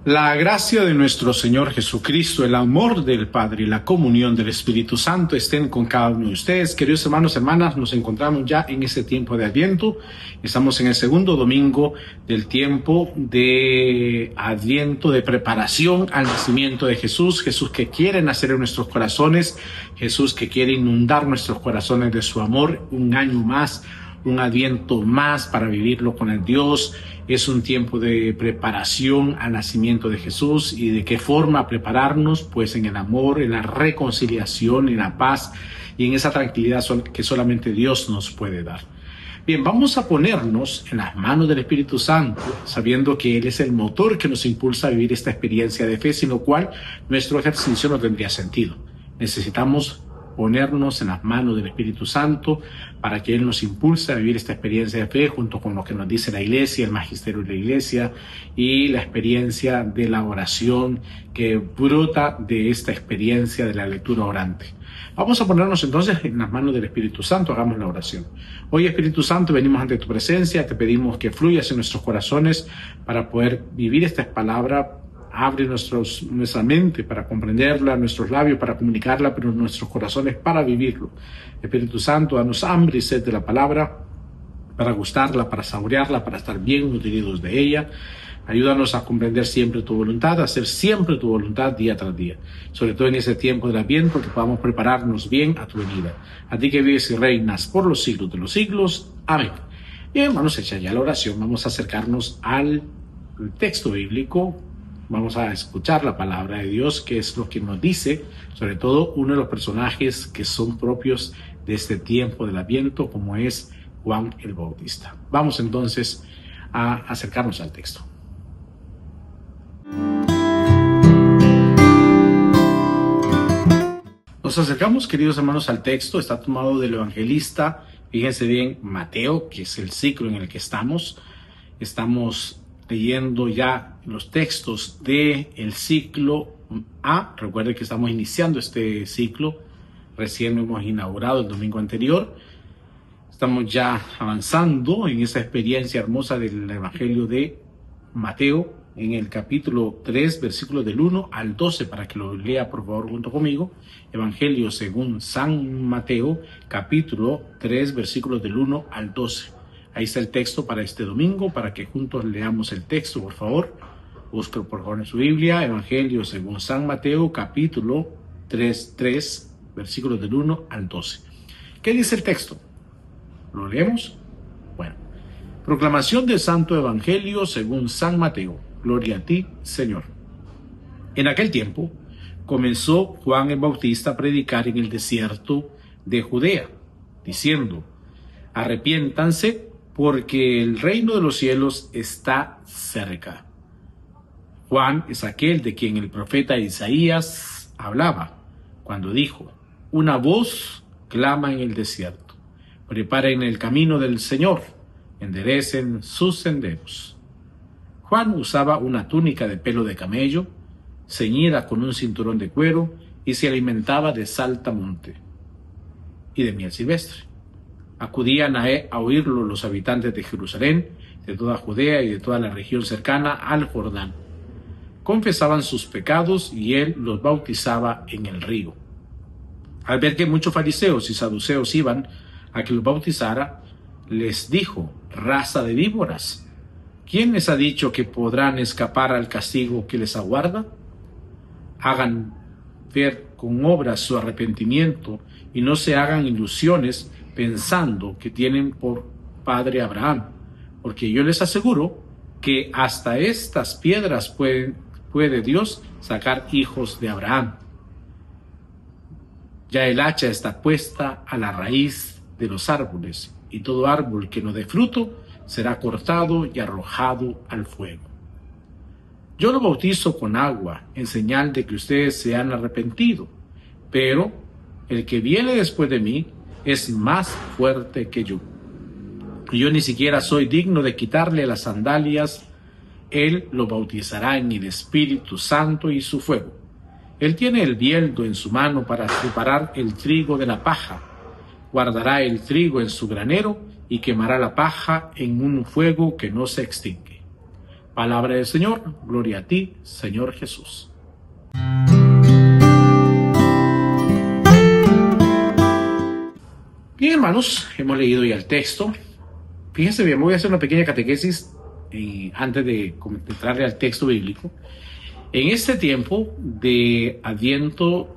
La gracia de nuestro Señor Jesucristo, el amor del Padre y la comunión del Espíritu Santo estén con cada uno de ustedes. Queridos hermanos y hermanas, nos encontramos ya en ese tiempo de Adviento. Estamos en el segundo domingo del tiempo de Adviento, de preparación al nacimiento de Jesús. Jesús que quiere nacer en nuestros corazones, Jesús que quiere inundar nuestros corazones de su amor. Un año más, un Adviento más para vivirlo con el Dios. Es un tiempo de preparación al nacimiento de Jesús. ¿Y de qué forma prepararnos? Pues en el amor, en la reconciliación, en la paz y en esa tranquilidad que solamente Dios nos puede dar. Bien, vamos a ponernos en las manos del Espíritu Santo, sabiendo que Él es el motor que nos impulsa a vivir esta experiencia de fe, sin lo cual nuestro ejercicio no tendría sentido. Necesitamos ponernos en las manos del Espíritu Santo para que Él nos impulse a vivir esta experiencia de fe junto con lo que nos dice la Iglesia, el magisterio de la Iglesia y la experiencia de la oración que brota de esta experiencia de la lectura orante. Vamos a ponernos entonces en las manos del Espíritu Santo, hagamos la oración. Hoy, Espíritu Santo, venimos ante tu presencia, te pedimos que fluyas en nuestros corazones para poder vivir esta palabra. Abre nuestra mente para comprenderla, nuestros labios para comunicarla, pero nuestros corazones para vivirlo. Espíritu Santo, danos hambre y sed de la palabra, para gustarla, para saborearla, para estar bien nutridos de ella. Ayúdanos a comprender siempre tu voluntad, a hacer siempre tu voluntad día tras día. Sobre todo en ese tiempo del Adviento, que podamos prepararnos bien a tu venida. A ti que vives y reinas por los siglos de los siglos. Amén. Bien, hermanos, hecha ya la oración, vamos a acercarnos al texto bíblico. Vamos a escuchar la palabra de Dios, que es lo que nos dice, sobre todo uno de los personajes que son propios de este tiempo del Adviento, como es Juan el Bautista. Vamos entonces a acercarnos al texto. Nos acercamos, queridos hermanos, al texto. Está tomado del evangelista, fíjense bien, Mateo, que es el ciclo en el que estamos. Estamos leyendo ya los textos del ciclo A. Recuerden que estamos iniciando este ciclo, recién lo hemos inaugurado el domingo anterior. Estamos ya avanzando en esa experiencia hermosa del Evangelio de Mateo, en el capítulo 3, versículos del 1 al 12, para que lo lea por favor junto conmigo. Evangelio según San Mateo, capítulo 3, versículos del 1 al 12. Ahí está el texto para este domingo, para que juntos leamos el texto, por favor. Busque por favor en su Biblia, Evangelio según San Mateo, capítulo 3, versículos del 1 al 12. ¿Qué dice el texto? ¿Lo leemos? Bueno. Proclamación del Santo Evangelio según San Mateo. Gloria a ti, Señor. En aquel tiempo comenzó Juan el Bautista a predicar en el desierto de Judea, diciendo: arrepiéntanse, porque el reino de los cielos está cerca. Juan es aquel de quien el profeta Isaías hablaba, cuando dijo: una voz clama en el desierto, preparen el camino del Señor, enderecen sus senderos. Juan usaba una túnica de pelo de camello, ceñida con un cinturón de cuero, y se alimentaba de saltamonte y de miel silvestre. Acudían a oírlo los habitantes de Jerusalén, de toda Judea y de toda la región cercana al Jordán. Confesaban sus pecados y él los bautizaba en el río. Al ver que muchos fariseos y saduceos iban a que los bautizara, les dijo: raza de víboras, ¿quién les ha dicho que podrán escapar al castigo que les aguarda? Hagan ver con obras su arrepentimiento y no se hagan ilusiones pensando que tienen por padre Abraham, porque yo les aseguro que hasta estas piedras puede Dios sacar hijos de Abraham. Ya el hacha está puesta a la raíz de los árboles, y todo árbol que no dé fruto será cortado y arrojado al fuego. Yo lo bautizo con agua, en señal de que ustedes se han arrepentido, pero el que viene después de mí es más fuerte que yo. Y yo ni siquiera soy digno de quitarle las sandalias. Él lo bautizará en el Espíritu Santo y su fuego. Él tiene el bieldo en su mano para separar el trigo de la paja. Guardará el trigo en su granero y quemará la paja en un fuego que no se extingue. Palabra del Señor, gloria a ti, Señor Jesús. Bien, hermanos, hemos leído ya el texto. Fíjense bien, voy a hacer una pequeña catequesis antes de entrarle al texto bíblico. En este tiempo de Adviento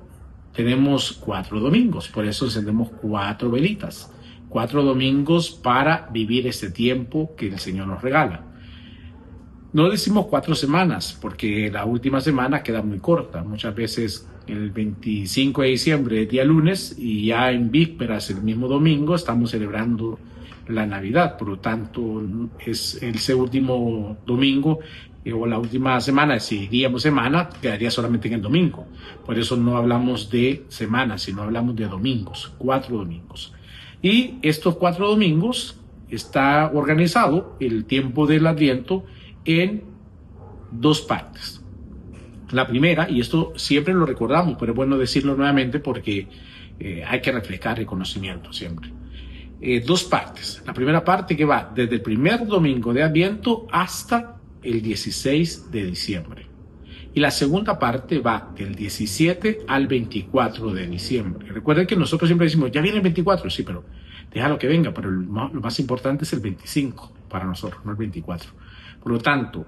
tenemos 4 domingos, por eso encendemos 4 velitas. 4 domingos para vivir este tiempo que el Señor nos regala. No decimos 4 semanas, porque la última semana queda muy corta. Muchas veces el 25 de diciembre es día lunes y ya en vísperas, el mismo domingo, estamos celebrando la Navidad. Por lo tanto, es ese último domingo o la última semana, si diríamos semana, quedaría solamente en el domingo. Por eso no hablamos de semanas, sino hablamos de domingos, 4 domingos. Y estos 4 domingos está organizado el tiempo del Adviento en 2 partes. La primera, y esto siempre lo recordamos, pero es bueno decirlo nuevamente porque hay que reflejar el conocimiento siempre. 2 partes. La primera parte que va desde el primer domingo de Adviento hasta el 16 de diciembre. Y la segunda parte va del 17 al 24 de diciembre. Recuerden que nosotros siempre decimos, ya viene el 24, sí, pero déjalo que venga, pero lo más importante es el 25 para nosotros, no el 24. Por lo tanto,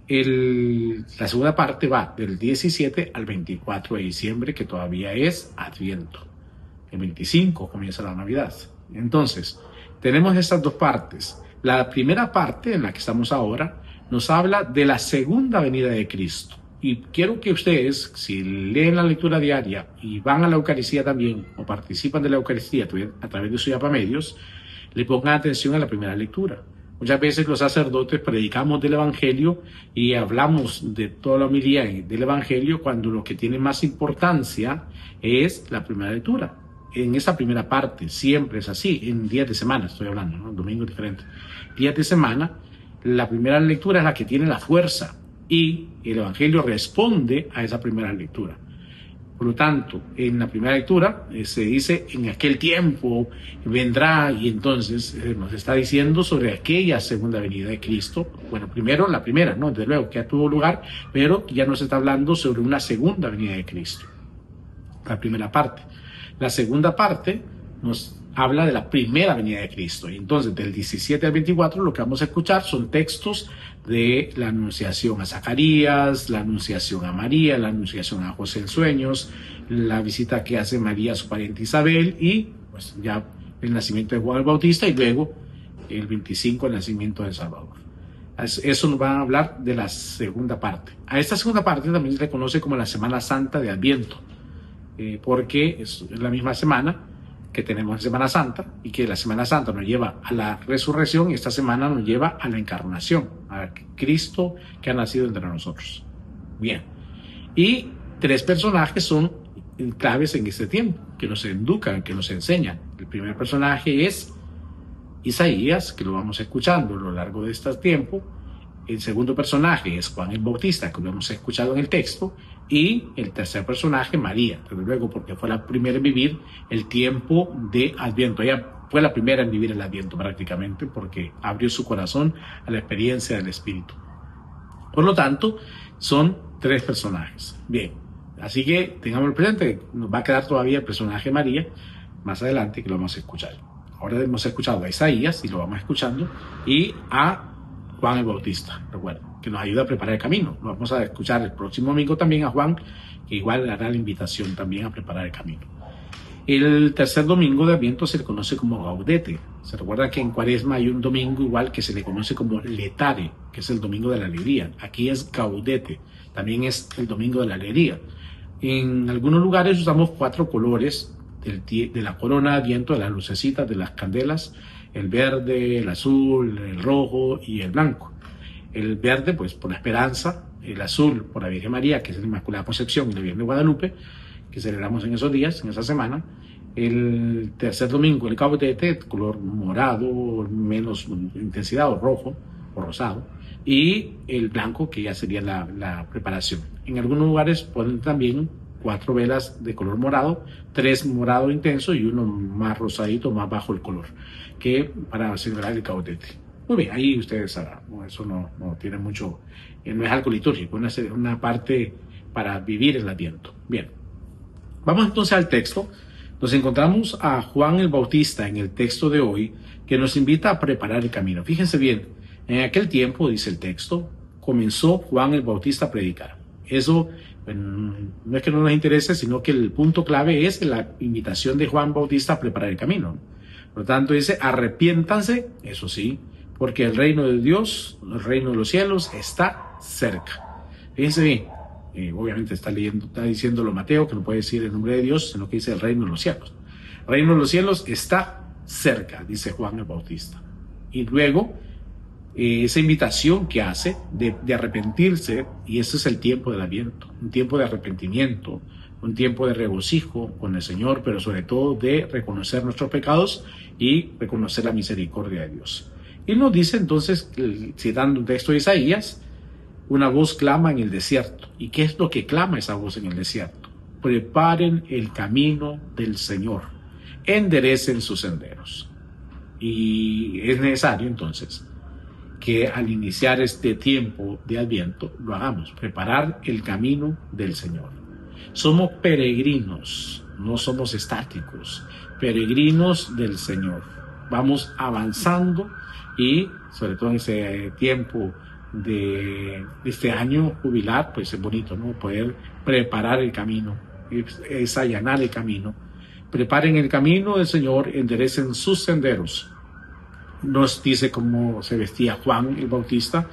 la segunda parte va del 17 al 24 de diciembre, que todavía es Adviento. El 25 comienza la Navidad. Entonces, tenemos estas 2 partes. La primera parte, en la que estamos ahora, nos habla de la segunda venida de Cristo. Y quiero que ustedes, si leen la lectura diaria y van a la Eucaristía también, o participan de la Eucaristía a través de sus medios, le pongan atención a la primera lectura. Muchas veces los sacerdotes predicamos del Evangelio y hablamos de toda la homilía del Evangelio cuando lo que tiene más importancia es la primera lectura. En esa primera parte siempre es así, en días de semana estoy hablando, ¿no? Domingos diferentes. Días de semana, la primera lectura es la que tiene la fuerza y el Evangelio responde a esa primera lectura. Por lo tanto, en la primera lectura se dice, en aquel tiempo vendrá, y entonces nos está diciendo sobre aquella segunda venida de Cristo. Bueno, primero la primera, ¿no? Desde luego que ya tuvo lugar, pero ya nos está hablando sobre una segunda venida de Cristo. La primera parte. La segunda parte nos habla de la primera venida de Cristo. Y entonces, del 17 al 24, lo que vamos a escuchar son textos de la anunciación a Zacarías, la anunciación a María, la anunciación a José en sueños, la visita que hace María a su pariente Isabel y pues ya el nacimiento de Juan el Bautista y luego el 25 el nacimiento de Salvador. Eso nos va a hablar de la segunda parte. A esta segunda parte también se le conoce como la Semana Santa de Adviento, porque es la misma semana que tenemos Semana Santa y que la Semana Santa nos lleva a la resurrección y esta semana nos lleva a la encarnación, a Cristo que ha nacido entre nosotros. Bien, y 3 personajes son claves en este tiempo, que nos educan, que nos enseñan. El primer personaje es Isaías, que lo vamos escuchando a lo largo de este tiempo. El segundo personaje es Juan el Bautista, que lo hemos escuchado en el texto. Y el tercer personaje, María, desde luego, porque fue la primera en vivir el tiempo de Adviento. Ella fue la primera en vivir el Adviento prácticamente, porque abrió su corazón a la experiencia del Espíritu. Por lo tanto, son 3 personajes. Bien, así que tengamos presente, nos va a quedar todavía el personaje María más adelante, que lo vamos a escuchar. Ahora hemos escuchado a Isaías, y lo vamos escuchando, y a Juan el Bautista, recuerden, que nos ayuda a preparar el camino. Lo vamos a escuchar el próximo domingo también a Juan, que igual hará la invitación también a preparar el camino. El tercer domingo de Adviento se le conoce como Gaudete. Se recuerda que en Cuaresma hay un domingo igual que se le conoce como Letare, que es el domingo de la alegría. Aquí es Gaudete, también es el domingo de la alegría. En algunos lugares usamos 4 colores de la corona de Adviento, de las lucecitas, de las candelas: el verde, el azul, el rojo y el blanco. El verde, pues, por la esperanza; el azul, por la Virgen María, que es la Inmaculada Concepción, y la Virgen de Guadalupe, que celebramos en esos días, en esa semana. El tercer domingo, el Gaudete, color morado, menos intensidad, o rojo, o rosado. Y el blanco, que ya sería la preparación. En algunos lugares ponen también 4 velas de color morado, 3 morado intenso y 1 más rosadito, más bajo el color, que para celebrar el Gaudete. Muy bien, ahí ustedes sabrán, ¿no? Eso no tiene mucho, no es algo litúrgico, una parte para vivir el Adviento. Bien, vamos entonces al texto. Nos encontramos a Juan el Bautista en el texto de hoy, que nos invita a preparar el camino. Fíjense bien, en aquel tiempo, dice el texto, comenzó Juan el Bautista a predicar. Eso no es que no nos interese, sino que el punto clave es la invitación de Juan Bautista a preparar el camino. Por lo tanto, dice, arrepiéntanse, eso sí, porque el reino de Dios, el reino de los cielos, está cerca. Fíjense bien, obviamente está diciéndolo Mateo, que no puede decir el nombre de Dios, sino que dice el reino de los cielos. El reino de los cielos está cerca, dice Juan el Bautista. Y luego, esa invitación que hace de arrepentirse, y ese es el tiempo del Adviento, un tiempo de arrepentimiento, un tiempo de regocijo con el Señor, pero sobre todo de reconocer nuestros pecados y reconocer la misericordia de Dios. Y nos dice entonces, citando un texto de Isaías, una voz clama en el desierto. ¿Y qué es lo que clama esa voz en el desierto? Preparen el camino del Señor, enderecen sus senderos. Y es necesario entonces que al iniciar este tiempo de Adviento lo hagamos, preparar el camino del Señor. Somos peregrinos, no somos estáticos, peregrinos del Señor. Vamos avanzando y sobre todo en ese tiempo de este año jubilar, pues es bonito, ¿no? Poder preparar el camino, es allanar el camino. Preparen el camino del Señor, enderecen sus senderos. Nos dice cómo se vestía Juan el Bautista,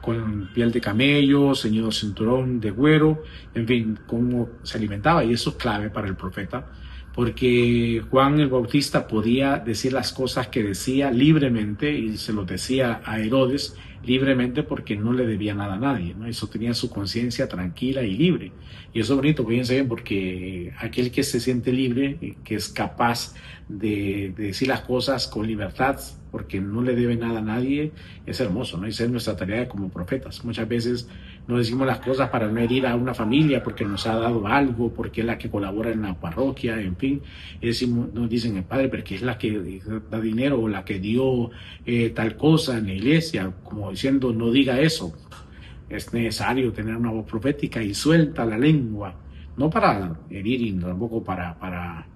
con piel de camello, ceñido cinturón de güero, en fin, cómo se alimentaba, y eso es clave para el profeta, porque Juan el Bautista podía decir las cosas que decía libremente, y se lo decía a Herodes libremente porque no le debía nada a nadie, ¿no? Eso tenía su conciencia tranquila y libre. Y eso es bonito, fíjense bien, porque aquel que se siente libre, que es capaz de decir las cosas con libertad, porque no le debe nada a nadie, es hermoso, ¿no? Y esa es nuestra tarea como profetas. Muchas veces no decimos las cosas para no herir a una familia, porque nos ha dado algo, porque es la que colabora en la parroquia, en fin. Nos dicen, el padre, pero que es la que da dinero o la que dio tal cosa en la iglesia, como diciendo, no diga eso. Es necesario tener una voz profética y suelta la lengua, no para herir y tampoco para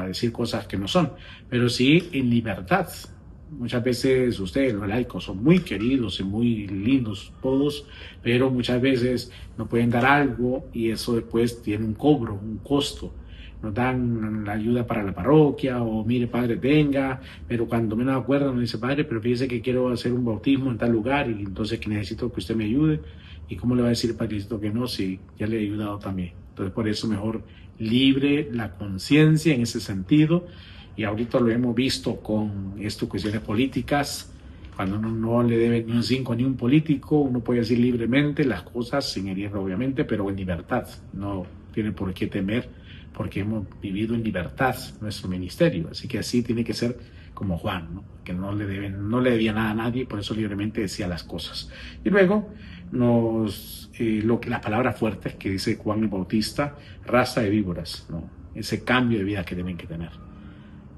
decir cosas que no son, pero sí en libertad. Muchas veces ustedes, los laicos, son muy queridos y muy lindos todos, pero muchas veces no pueden dar algo y eso después tiene un cobro, un costo. Nos dan la ayuda para la parroquia o mire padre venga, pero cuando menos acuerdan nos dice padre, pero fíjese que quiero hacer un bautismo en tal lugar y entonces que necesito que usted me ayude. ¿Y cómo le va a decir el padrecito que no si ya le he ayudado también? Entonces por eso mejor libre la conciencia en ese sentido. Y ahorita lo hemos visto con estas cuestiones políticas, cuando uno no le debe ni un 5 ni un político, uno puede decir libremente las cosas sin herir obviamente, pero en libertad, no tiene por qué temer, porque hemos vivido en libertad nuestro ministerio, así que así tiene que ser como Juan, ¿no? Que no le debía nada a nadie, por eso libremente decía las cosas. Y luego las palabras fuertes que dice Juan el Bautista, raza de víboras, ¿no? Ese cambio de vida que deben que tener.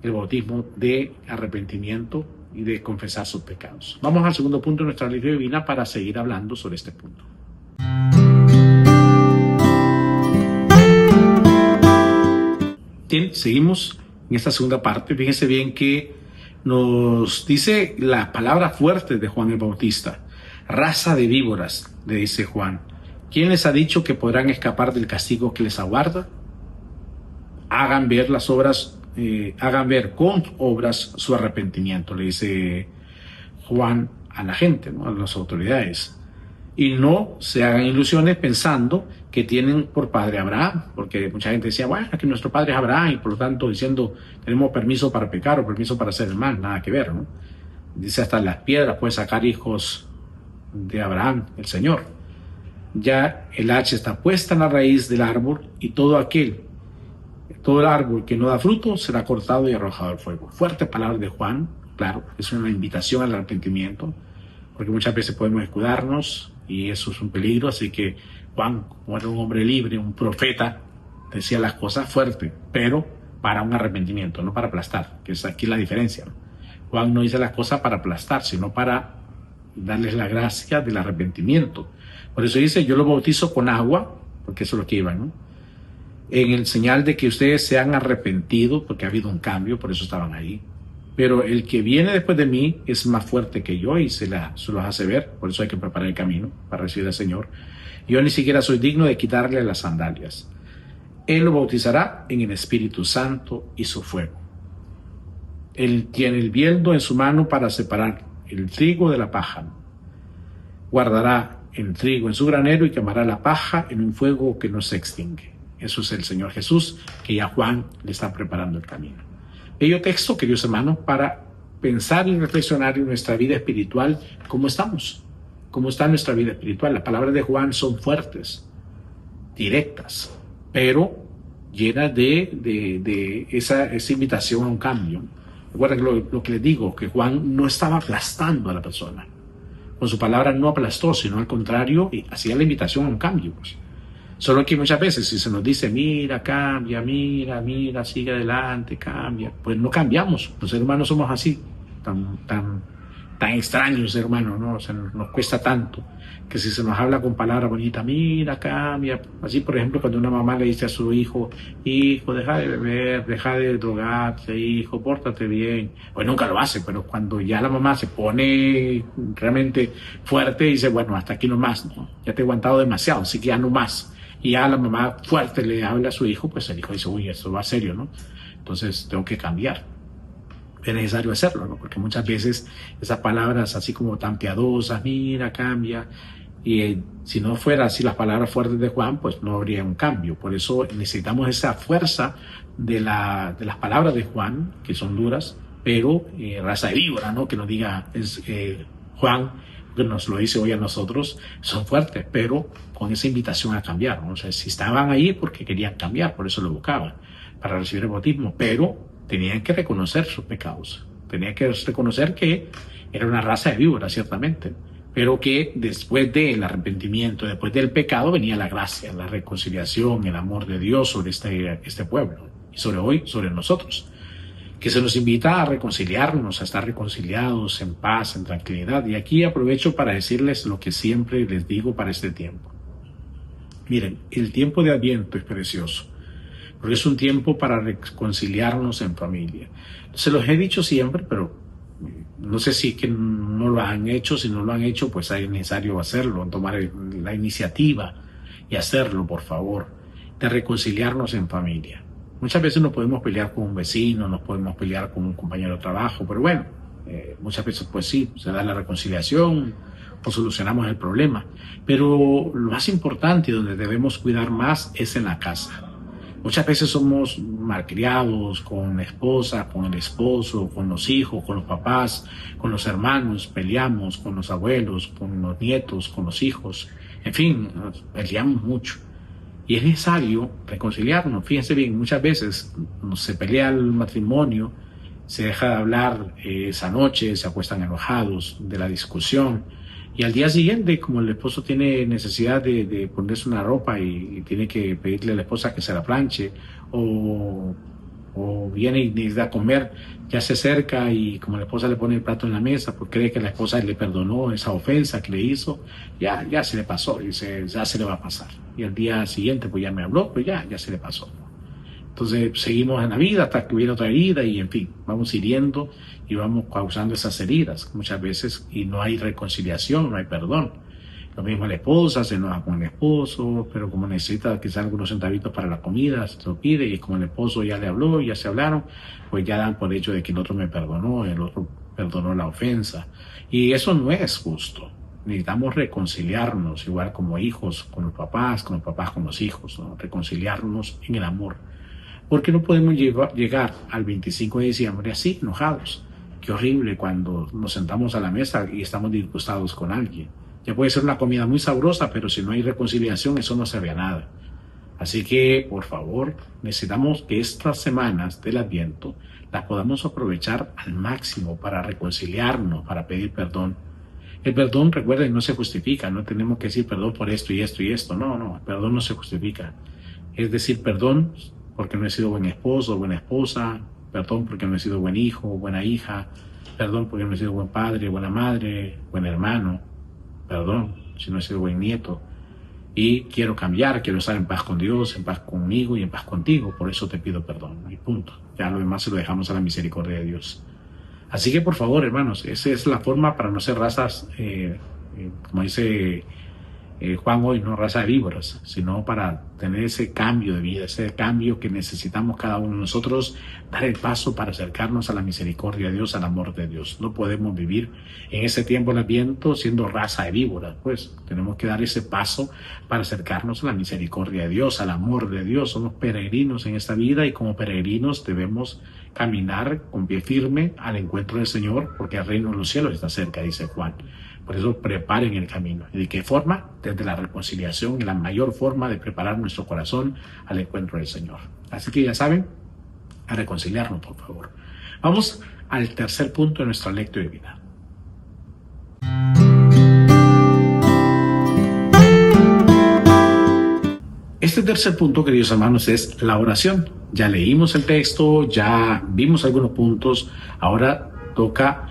El bautismo de arrepentimiento y de confesar sus pecados. Vamos al segundo punto de nuestra lectura divina para seguir hablando sobre este punto. Bien, seguimos en esta segunda parte. Fíjense bien que nos dice las palabras fuertes de Juan el Bautista. Raza de víboras, le dice Juan. ¿Quién les ha dicho que podrán escapar del castigo que les aguarda? Hagan ver con obras su arrepentimiento, le dice Juan a la gente, ¿no? A las autoridades. Y no se hagan ilusiones pensando que tienen por padre Abraham, porque mucha gente decía, bueno, que nuestro padre es Abraham y por lo tanto diciendo tenemos permiso para pecar o permiso para hacer el mal, nada que ver, ¿no? Dice hasta las piedras pueden sacar hijos de Abraham, el Señor. Ya el hacha está puesta en la raíz del árbol y todo el árbol que no da fruto será cortado y arrojado al fuego. Fuertes palabras de Juan, claro, es una invitación al arrepentimiento, porque muchas veces podemos escudarnos y eso es un peligro, así que Juan, como era un hombre libre, un profeta, decía las cosas fuertes, pero para un arrepentimiento, no para aplastar, que es aquí la diferencia, ¿no? Juan no dice las cosas para aplastar, sino para darles la gracia del arrepentimiento. Por eso dice, yo lo bautizo con agua, porque eso es lo que iba, ¿no? En el señal de que ustedes se han arrepentido, porque ha habido un cambio, por eso estaban ahí. Pero el que viene después de mí es más fuerte que yo y se los hace ver, por eso hay que preparar el camino para recibir al Señor. Yo ni siquiera soy digno de quitarle las sandalias. Él lo bautizará en el Espíritu Santo y su fuego. Él tiene el bieldo en su mano para separar el trigo de la paja. Guardará el trigo en su granero y quemará la paja en un fuego que no se extingue. Eso es el Señor Jesús, que ya Juan le está preparando el camino. Bello texto, queridos hermanos, para pensar y reflexionar en nuestra vida espiritual, cómo estamos, cómo está nuestra vida espiritual. Las palabras de Juan son fuertes, directas, pero llenas de esa invitación a un cambio. Recuerden lo que les digo, que Juan no estaba aplastando a la persona. Con su palabra no aplastó, sino al contrario, hacía la invitación a un cambio. Pues. Solo que muchas veces si se nos dice, mira, cambia, mira, sigue adelante, cambia, pues no cambiamos. Los seres humanos somos así, tan extraños, hermano, ¿no? O sea, nos cuesta tanto que si se nos habla con palabras bonitas, mira, cambia. Así, por ejemplo, cuando una mamá le dice a su hijo, deja de beber, deja de drogarte, hijo, pórtate bien. Pues nunca lo hace, pero cuando ya la mamá se pone realmente fuerte, dice, bueno, hasta aquí no más, ¿no? Ya te he aguantado demasiado, así que ya no más. Y ya la mamá fuerte le habla a su hijo, pues el hijo dice, uy, esto va serio, ¿no? Entonces tengo que cambiar. Es necesario hacerlo, ¿no? Porque muchas veces esas palabras así como tan piadosas, mira, cambia, y si no fuera así las palabras fuertes de Juan, pues no habría un cambio. Por eso necesitamos esa fuerza de las palabras de Juan, que son duras, pero raza de víbora, ¿no? Que nos diga Juan, que nos lo dice hoy a nosotros, son fuertes, pero con esa invitación a cambiar, ¿no? O sea, si estaban ahí porque querían cambiar, por eso lo buscaban, para recibir el bautismo, pero tenían que reconocer sus pecados, tenían que reconocer que era una raza de víboras, ciertamente, pero que después del arrepentimiento, después del pecado, venía la gracia, la reconciliación, el amor de Dios sobre este pueblo, y sobre hoy, sobre nosotros, que se nos invita a reconciliarnos, a estar reconciliados en paz, en tranquilidad. Y aquí aprovecho para decirles lo que siempre les digo para este tiempo. Miren, el tiempo de Adviento es precioso, porque es un tiempo para reconciliarnos en familia. Se los he dicho siempre, pero no sé si es que no lo han hecho. Si no lo han hecho, pues es necesario hacerlo, tomar la iniciativa y hacerlo, por favor, de reconciliarnos en familia. Muchas veces nos podemos pelear con un vecino, nos podemos pelear con un compañero de trabajo, pero bueno, muchas veces pues sí, se da la reconciliación o solucionamos el problema. Pero lo más importante y donde debemos cuidar más es en la casa. Muchas veces somos malcriados con la esposa, con el esposo, con los hijos, con los papás, con los hermanos, peleamos con los abuelos, con los nietos, con los hijos, en fin, peleamos mucho. Y es necesario reconciliarnos. Fíjense bien, muchas veces se pelea el matrimonio, se deja de hablar esa noche, se acuestan enojados de la discusión. Y al día siguiente, como el esposo tiene necesidad de ponerse una ropa y tiene que pedirle a la esposa que se la planche, o viene y necesita comer, ya se acerca y como la esposa le pone el plato en la mesa, pues cree que la esposa le perdonó esa ofensa que le hizo, ya se le pasó, dice, ya se le va a pasar. Y al día siguiente, pues ya me habló, pues ya se le pasó. Entonces seguimos en la vida hasta que hubiera otra herida y en fin, vamos hiriendo y vamos causando esas heridas muchas veces y no hay reconciliación, no hay perdón. Lo mismo la esposa se enoja con el esposo, pero como necesita quizás algunos centavitos para la comida, se lo pide y como el esposo ya le habló, ya se hablaron, pues ya dan por hecho de que el otro me perdonó, el otro perdonó la ofensa. Y eso no es justo. Necesitamos reconciliarnos, igual como hijos con los papás con los hijos, ¿no? Reconciliarnos en el amor. Porque no podemos llegar al 25 de diciembre así, enojados. Qué horrible cuando nos sentamos a la mesa y estamos disgustados con alguien. Ya puede ser una comida muy sabrosa, pero si no hay reconciliación, eso no sabe a nada. Así que, por favor, necesitamos que estas semanas del Adviento las podamos aprovechar al máximo para reconciliarnos, para pedir perdón. El perdón, recuerden, no se justifica. No tenemos que decir perdón por esto y esto y esto. No, el perdón no se justifica. Es decir, perdón porque no he sido buen esposo o buena esposa, perdón porque no he sido buen hijo o buena hija, Perdón porque no he sido buen padre, buena madre, buen hermano. Perdón si no he sido buen nieto. Y quiero cambiar, quiero estar en paz con Dios, en paz conmigo y en paz contigo. Por eso te pido perdón. Y punto. Ya lo demás se lo dejamos a la misericordia de Dios. Así que por favor, hermanos, esa es la forma para no ser razas, como dice Juan hoy, no raza de víboras, sino para tener ese cambio de vida, ese cambio que necesitamos cada uno de nosotros, dar el paso para acercarnos a la misericordia de Dios, al amor de Dios. No podemos vivir en ese tiempo del Adviento siendo raza de víboras, pues tenemos que dar ese paso para acercarnos a la misericordia de Dios, al amor de Dios. Somos peregrinos en esta vida y como peregrinos debemos caminar con pie firme al encuentro del Señor, porque el reino de los cielos está cerca, dice Juan. Por eso preparen el camino. ¿Y de qué forma? Desde la reconciliación, la mayor forma de preparar nuestro corazón al encuentro del Señor. Así que ya saben, a reconciliarnos, por favor. Vamos al tercer punto de nuestra lectura de vida. Este tercer punto, queridos hermanos, es la oración. Ya leímos el texto, ya vimos algunos puntos, ahora toca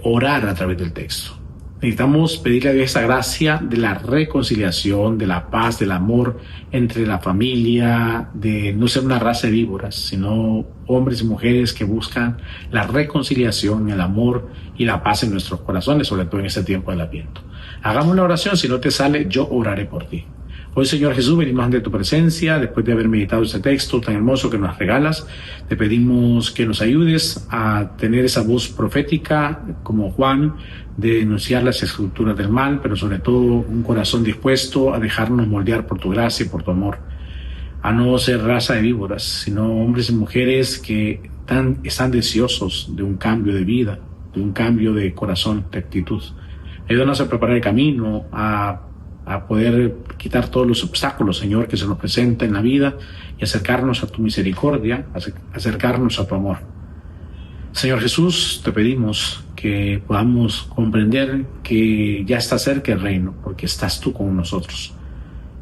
orar a través del texto. Necesitamos pedirle a Dios esa gracia de la reconciliación, de la paz, del amor entre la familia, de no ser una raza de víboras, sino hombres y mujeres que buscan la reconciliación, el amor y la paz en nuestros corazones, sobre todo en este tiempo del Adviento. Hagamos la oración, si no te sale, yo oraré por ti. Hoy, Señor Jesús, venimos ante tu presencia, después de haber meditado este texto tan hermoso que nos regalas. Te pedimos que nos ayudes a tener esa voz profética, como Juan, de denunciar las escrituras del mal, pero sobre todo un corazón dispuesto a dejarnos moldear por tu gracia y por tu amor. A no ser raza de víboras, sino hombres y mujeres que están deseosos de un cambio de vida, de un cambio de corazón, de actitud. Ayúdanos a preparar el camino, a poder quitar todos los obstáculos, Señor, que se nos presentan en la vida y acercarnos a tu misericordia, acercarnos a tu amor. Señor Jesús, te pedimos que podamos comprender que ya está cerca el reino, porque estás tú con nosotros.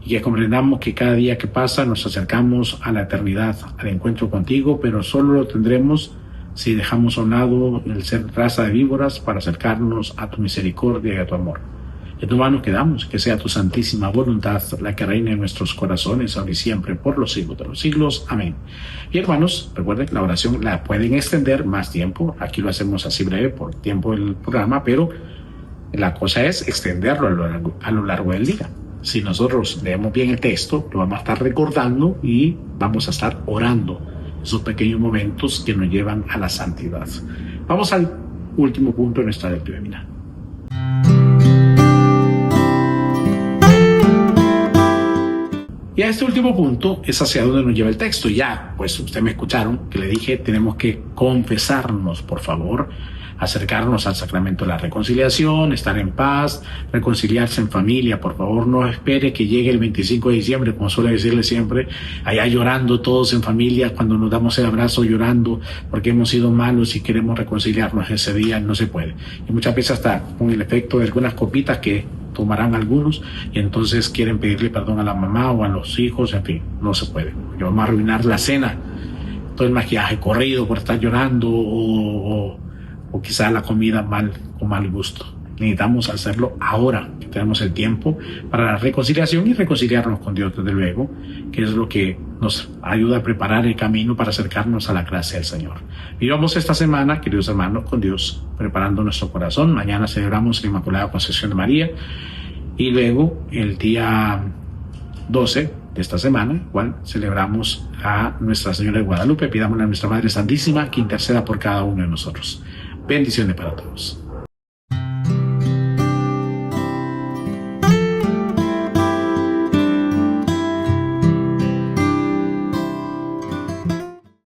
Y que comprendamos que cada día que pasa nos acercamos a la eternidad, al encuentro contigo, pero solo lo tendremos si dejamos a un lado el ser raza de víboras para acercarnos a tu misericordia y a tu amor. En tu mano quedamos, que sea tu santísima voluntad la que reine en nuestros corazones, ahora y siempre, por los siglos de los siglos. Amén. Y hermanos, recuerden, la oración la pueden extender más tiempo. Aquí lo hacemos así breve por tiempo del programa, pero la cosa es extenderlo a lo largo del día. Si nosotros leemos bien el texto, lo vamos a estar recordando y vamos a estar orando esos pequeños momentos que nos llevan a la santidad. Vamos al último punto de nuestra lectura divina. Y a este último punto es hacia donde nos lleva el texto. Ya, pues ustedes me escucharon que le dije, tenemos que confesarnos, por favor, acercarnos al sacramento de la reconciliación, estar en paz, reconciliarse en familia. Por favor, no espere que llegue el 25 de diciembre, como suele decirle siempre, allá llorando todos en familia, cuando nos damos el abrazo llorando porque hemos sido malos y queremos reconciliarnos ese día. No se puede. Y muchas veces hasta con el efecto de algunas copitas que tomarán algunos y entonces quieren pedirle perdón a la mamá o a los hijos, en fin, no se puede. Porque vamos a arruinar la cena, todo el maquillaje corrido por estar llorando o quizá la comida con mal gusto. Necesitamos hacerlo ahora, que tenemos el tiempo para la reconciliación y reconciliarnos con Dios, desde luego, que es lo que nos ayuda a preparar el camino para acercarnos a la gracia del Señor. Vivamos esta semana, queridos hermanos, con Dios, preparando nuestro corazón. Mañana celebramos la Inmaculada Concepción de María y luego el día 12 de esta semana, igual celebramos a Nuestra Señora de Guadalupe. Pidámosle a nuestra Madre Santísima que interceda por cada uno de nosotros. Bendiciones para todos.